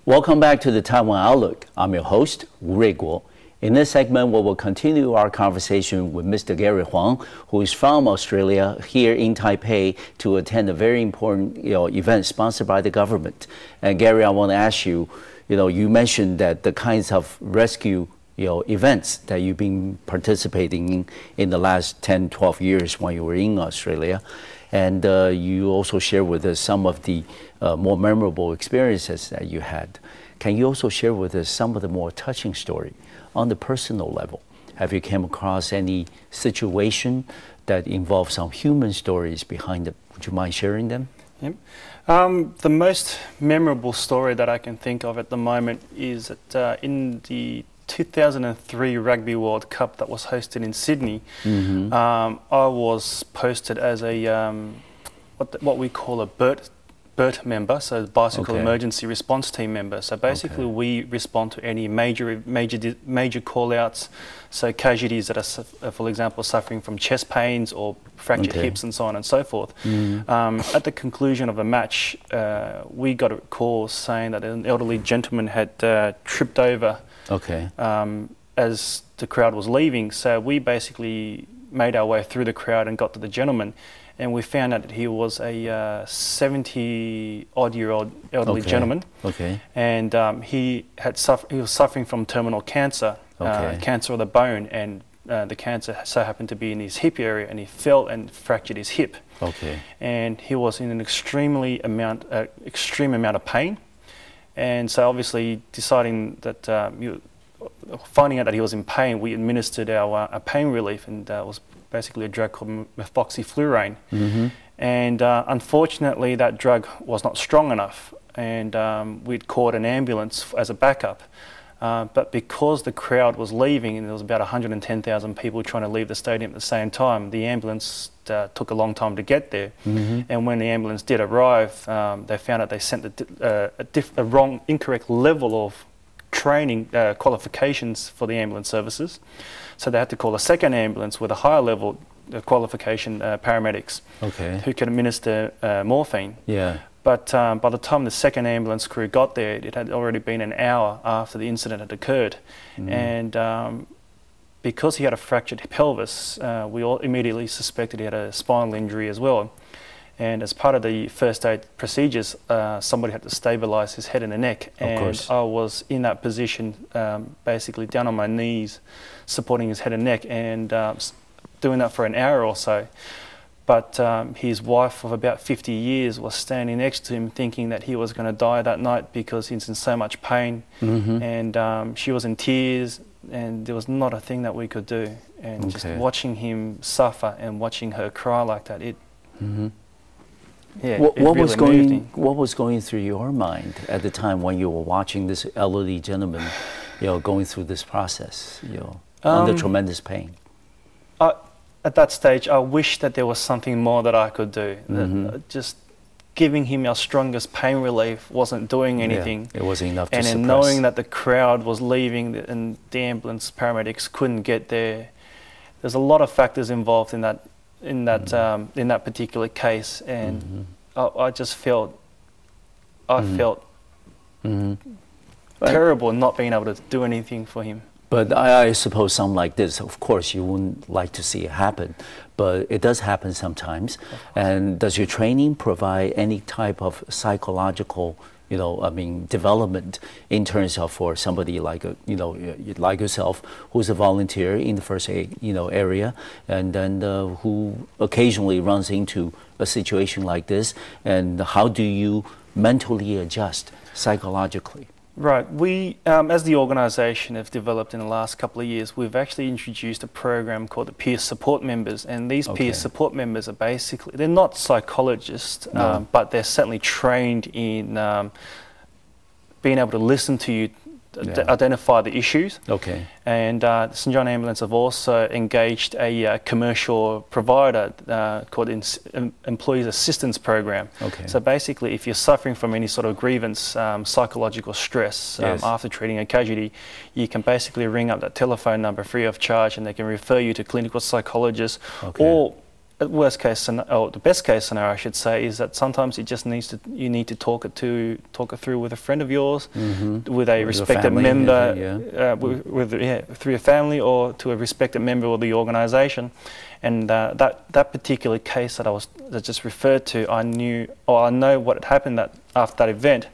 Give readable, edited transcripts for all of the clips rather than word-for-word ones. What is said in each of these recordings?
Welcome back to the Taiwan Outlook. I'm your host, Wu Ruiguo. In this segment, we will continue our conversation with Mr. Garry Huang, who is from Australia, here in Taipei to attend a very important event sponsored by the government. And Garry, I want to ask you, you mentioned that the kinds of rescue events that you've been participating in the last 10, 12 years when you were in Australia. And you also share with us some of the more memorable experiences that you had. Can you also share with us some of the more touching story on the personal level? Have you come across any situation that involves some human stories behind it? Would you mind sharing them? Yep. The most memorable story that I can think of at the moment is that in the 2003 Rugby World Cup that was hosted in Sydney, I was posted as a what we call a BERT member, so Bicycle Emergency Response Team member. So basically, we respond to any major call-outs, so casualties that are, for example, suffering from chest pains or fractured hips and so on and so forth. At the conclusion of a match, we got a call saying that an elderly gentleman had tripped over as the crowd was leaving. So we basically made our way through the crowd and got to the gentleman. And we found out that he was a 70-odd-year-old elderly gentleman, and he was suffering from terminal cancer, cancer of the bone, and the cancer so happened to be in his hip area, and he fell and fractured his hip. And he was in an extreme amount of pain, and so obviously deciding that finding out that he was in pain, we administered our pain relief, and was basically a drug called methoxyflurane. And unfortunately that drug was not strong enough, and we'd called an ambulance as a backup. But because the crowd was leaving, and there was about 110,000 people trying to leave the stadium at the same time, the ambulance took a long time to get there. And when the ambulance did arrive, they found out they sent a incorrect level of training qualifications for the ambulance services. So they had to call a second ambulance with a higher level qualification paramedics who could administer morphine. But by the time the second ambulance crew got there, it had already been an hour after the incident had occurred. And because he had a fractured pelvis, we all immediately suspected he had a spinal injury as well. And as part of the first aid procedures, somebody had to stabilize his head and the neck. And I was in that position, basically down on my knees, supporting his head and neck, and doing that for an hour or so. But his wife of about 50 years was standing next to him, thinking that he was going to die that night because he's in so much pain. And she was in tears, and there was not a thing that we could do. And just watching him suffer and watching her cry like that, what was going through your mind at the time when you were watching this elderly gentleman, going through this process, under tremendous pain? At that stage, I wished that there was something more that I could do. Just giving him our strongest pain relief wasn't doing anything. It wasn't enough to suppress. And knowing that the crowd was leaving and the ambulance paramedics couldn't get there, there's a lot of factors involved in that particular case, and I just felt terrible not being able to do anything for him. But I suppose something like this, of course, you wouldn't like to see it happen, but it does happen sometimes. And does your training provide any type of psychological development in terms of for somebody like like yourself, who's a volunteer in the first aid area, and then who occasionally runs into a situation like this, and how do you mentally adjust psychologically? Right. We, as the organisation, have developed in the last couple of years. We've actually introduced a program called the Peer Support Members, and these peer support members are basically—they're not psychologists, but they're certainly trained in being able to listen to you, identify the issues. And St John Ambulance have also engaged a commercial provider called Employees Assistance Program. So basically, if you're suffering from any sort of grievance, psychological stress after treating a casualty, you can basically ring up that telephone number free of charge, and they can refer you to clinical psychologists or worst case scenario, or the best case scenario, I should say, is that sometimes you need to talk it through with a friend of yours, with a respected member, through a family or to a respected member of the organisation. And that particular case that I just referred to, I know what had happened after that event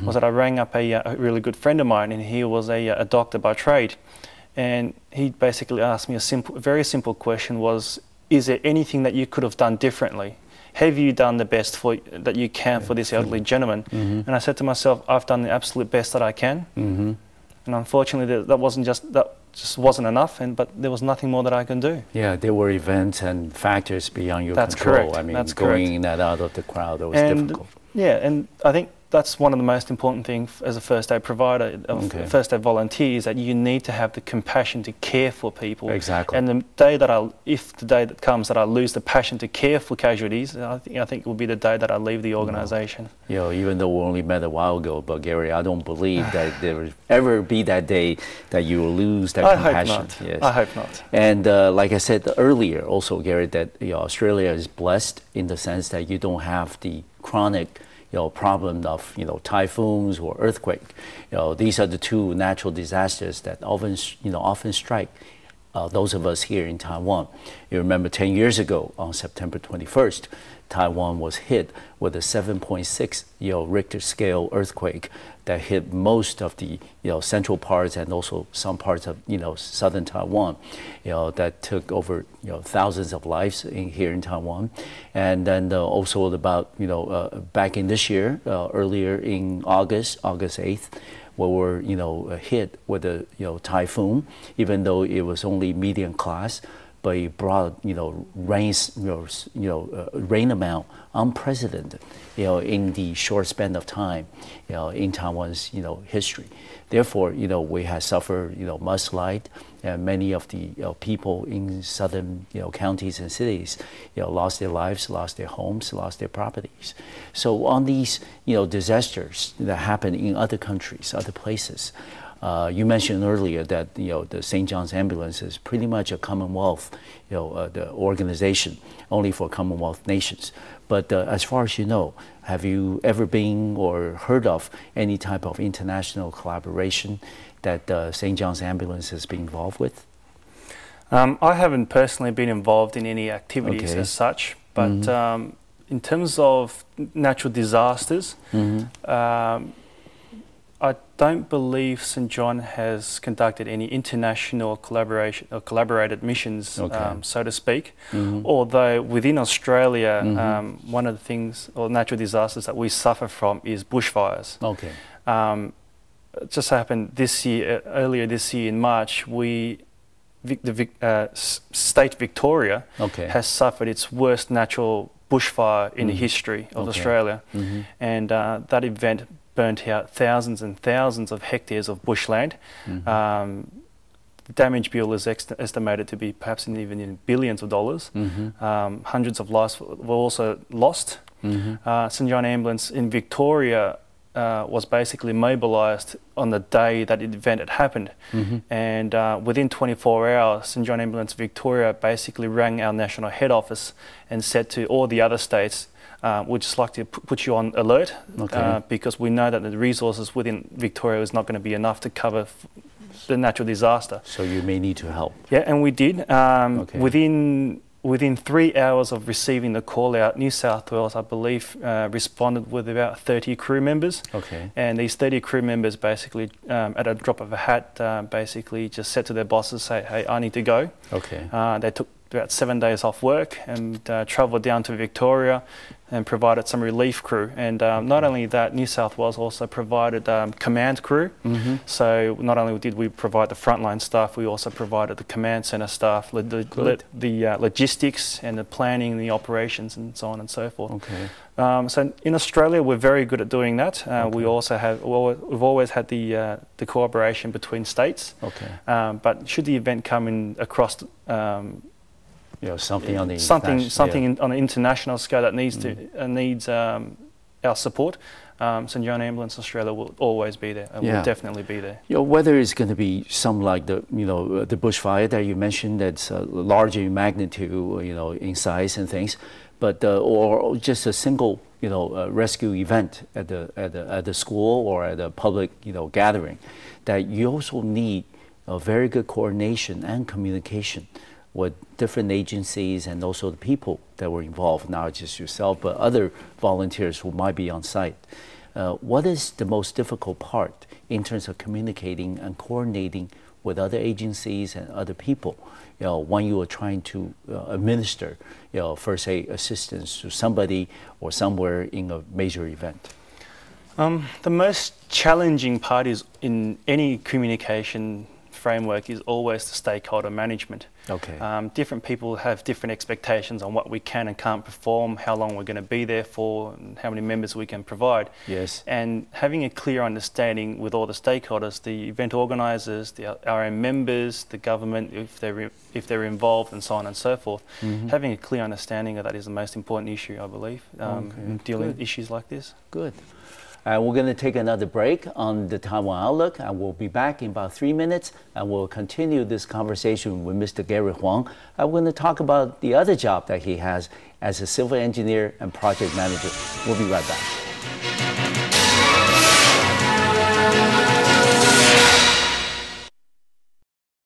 was that I rang up a really good friend of mine, and he was a doctor by trade, and he basically asked me a very simple question: is there anything that you could have done differently? Have you done the best that you can for this elderly gentleman? And I said to myself, I've done the absolute best that I can. And unfortunately, that just wasn't enough, but there was nothing more that I can do. Yeah, there were events and factors beyond your That's control. Correct. I mean, That's going correct. in and out of the crowd, that was difficult. Yeah, and I think that's one of the most important things as a first aid provider, first aid volunteer, is that you need to have the compassion to care for people. Exactly. And if the day that comes that I lose the passion to care for casualties, I think it will be the day that I leave the organisation. You know, even though we only met a while ago, but Gary, I don't believe that there will ever be that day that you will lose that compassion. I hope not. Yes. I hope not. And like I said earlier, also Gary, that Australia is blessed in the sense that you don't have the chronic problem of typhoons or earthquake. These are the two natural disasters that often strike those of us here in Taiwan. You remember 10 years ago on September 21st, Taiwan was hit with a 7.6 Richter scale earthquake that hit most of the central parts and also some parts of southern Taiwan. That took over thousands of lives here in Taiwan, and then also about back in this year, earlier in August 8th. We were hit with a typhoon, even though it was only medium class, but it brought rain amount unprecedented in the short span of time in Taiwan's history. Therefore we have suffered mudslide, and many of the people in southern counties and cities lost their lives, lost their homes, lost their properties. So on these disasters that happen in other countries, other places, you mentioned earlier that the St. John's Ambulance is pretty much a Commonwealth the organization only for Commonwealth nations. But as far as you know, have you ever been or heard of any type of international collaboration that St. John's Ambulance has been involved with? I haven't personally been involved in any activities as such, but in terms of natural disasters, I don't believe St. John has conducted any international collaboration or collaborated missions, so to speak. Although within Australia, one of the things or natural disasters that we suffer from is bushfires. It just happened this year, earlier this year in March, state Victoria has suffered its worst natural bushfire in the history of Australia, and that event burnt out thousands and thousands of hectares of bushland. The damage bill is estimated to be perhaps even in billions of dollars. Hundreds of lives were also lost. St. John Ambulance in Victoria was basically mobilised on the day that the event had happened, and within 24 hours St. John Ambulance Victoria basically rang our national head office and said to all the other states, we'd just like to put you on alert, because we know that the resources within Victoria is not going to be enough to cover the natural disaster. So you may need to help. Yeah, and we did. Within 3 hours of receiving the call out, New South Wales, I believe, responded with about 30 crew members. And these 30 crew members basically, at a drop of a hat, basically just said to their bosses, say, hey, I need to go. They took about 7 days off work and travelled down to Victoria and provided some relief crew. And not only that, New South Wales also provided command crew. So not only did we provide the frontline staff, we also provided the command centre staff, the logistics and the planning, the operations and so on and so forth. So in Australia, we're very good at doing that. We also have, we've always had the cooperation between states. But should the event come in across something on the on an international scale that needs our support. St John Ambulance Australia will always be there, and will definitely be there. Whether it's going to be some like the the bushfire that you mentioned that's larger in magnitude, in size and things, but or just a single rescue event at the school or at a public gathering, that you also need a very good coordination and communication with different agencies and also the people that were involved, not just yourself, but other volunteers who might be on site. What is the most difficult part in terms of communicating and coordinating with other agencies and other people, when you are trying to administer, first aid assistance to somebody or somewhere in a major event? The most challenging part is in any communication framework is always the stakeholder management. Okay. Different people have different expectations on what we can and can't perform, how long we're going to be there for, and how many members we can provide. Yes. And having a clear understanding with all the stakeholders, the event organisers, our own members, the government, if they're involved, and so on and so forth. Having a clear understanding of that is the most important issue, I believe, in dealing with issues like this. Good. We're going to take another break on the Taiwan Outlook, and we'll be back in about 3 minutes, and we'll continue this conversation with Mr. Garry Huang. We're going to talk about the other job that he has as a civil engineer and project manager. We'll be right back.